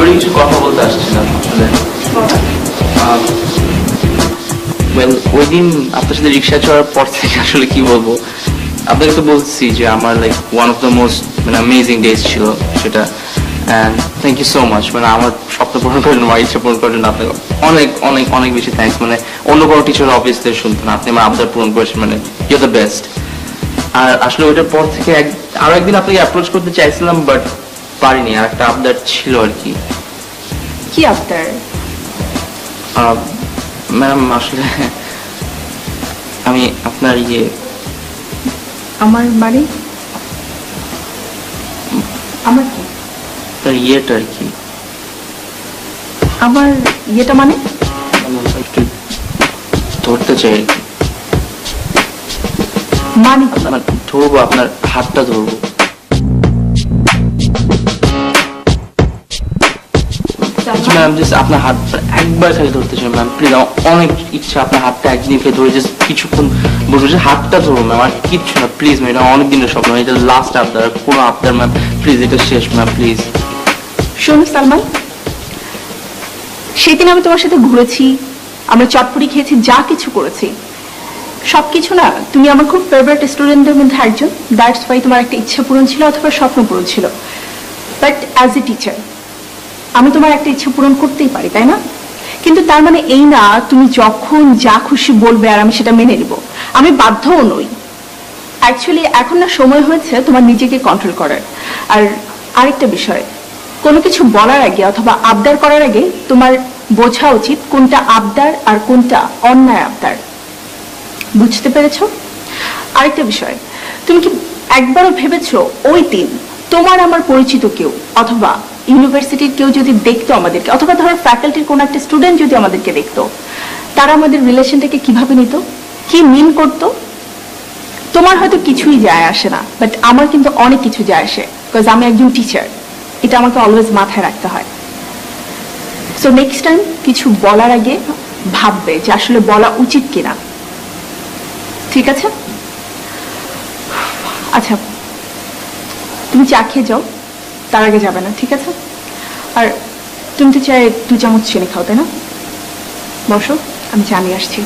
জরুরি কিছু কথা বলতে আসছিলাম আসলে। ওয়েল, ওই দিন আপনার সাথে রিক্সা চড়ার পর থেকে আসলে কি বলবো, আপনাকে তো বলছি যে আমার like one of the most মানে অ্যামেজিং ডেজ ছিল সেটা। And thank you so much, মানে আমার স্বপ্ন পূরণ করার জন্য, আমার ইচ্ছা পূরণ করার জন্য আপনাকে অনেক অনেক অনেক বেশি থ্যাংকস। মানে অন্য কোনো টিচার অবভিয়াসলি শুনতেন, আপনি আমার আবদার পূরণ করেছেন, মানে ইউ দ্য বেস্ট। আর আসলে ওইটার পর থেকে আরো একদিন আপনাকে অ্যাপ্রোচ করতে চাইছিলাম, বাট পারিনি। আর একটা আবদার ছিল আর কি। কি আবদার? ম্যাডাম আসলে আমি আপনার আমার বাড়ি আমার কি আপনার ইয়েটা আর কি, আমার ইয়েটা মানে একটু ধরতে চাই আর কি। মানে কি? মানে ধরবো, আপনার হাতটা ধরবো। ম্যাম জাস্ট আপনার হাত একবার খালি ধরতে চাই ম্যাম, প্লিজ। আমার অনেক ইচ্ছা আপনার হাতটা একদিন খেয়ে ধরে জাস্ট কিছুক্ষণ বলবো যে হাতটা ধরবো ম্যাম, আর কিচ্ছু না প্লিজ ম্যাম। এটা অনেক দিনের স্বপ্ন, এটা লাস্ট আবদার, কোনো আবদার ম্যাম প্লিজ, এটা শেষ ম্যাম প্লিজ। শোনো সালমান, সেদিন আমি তোমার সাথে ঘুরেছি, আমরা চটপটি খেয়েছি, যা কিছু করেছি সবকিছু না, তুমি আমার খুব ফেভারিট স্টুডেন্টদের মধ্যে একজন। দ্যাটস ওয়াই তোমার একটা ইচ্ছা পূরণ ছিল অথবা স্বপ্ন পূরণ ছিল। বাট অ্যাজ এ টিচার আমি তোমার একটা ইচ্ছা পূরণ করতেই পারি, তাই না? কিন্তু তার মানে এই না তুমি যখন যা খুশি বলবে আর আমি সেটা মেনে নিব। আমি বাধ্যও নই। অ্যাকচুয়ালি এখন না সময় হয়েছে তোমার নিজেকে কন্ট্রোল করার। আর আরেকটা বিষয়, কোনো কিছু বলার আগে অথবা আবদার করার আগে তোমার বোঝা উচিত কোনটা আবদার আর কোনটা অন্যায় আবদার। বুঝতে পেরেছ? আরেকটা বিষয়, তুমি কি একবারও ভেবেছো ওই দিন তোমার আমার পরিচিত কেউ অথবা ইউনিভার্সিটির কেউ যদি দেখতো আমাদেরকে, অথবা ধরো ফ্যাকাল্টির কোন একটা স্টুডেন্ট যদি আমাদেরকে দেখতো, তারা আমাদের রিলেশনটাকে কিভাবে নিত, কি মিন করতো? তোমার হয়তো কিছুই যায় আসে না, বাট আমার কিন্তু অনেক কিছু যায় আসে, বিকজ আমি একজন টিচার। এটা আমাকে অলওয়েজ মাথায় রাখতে হয়। সো নেক্সট টাইম কিছু বলার আগে ভাববে যে আসলে বলা উচিত কিনা। ঠিক আছে? আচ্ছা, তুমি চা খেয়ে যাও, তার আগে যাবে না, ঠিক আছে? আর তুমি তো চাই 2 চামচ চিনি খাও, তাই না? বসো, আমি চা নিয়ে আসছি।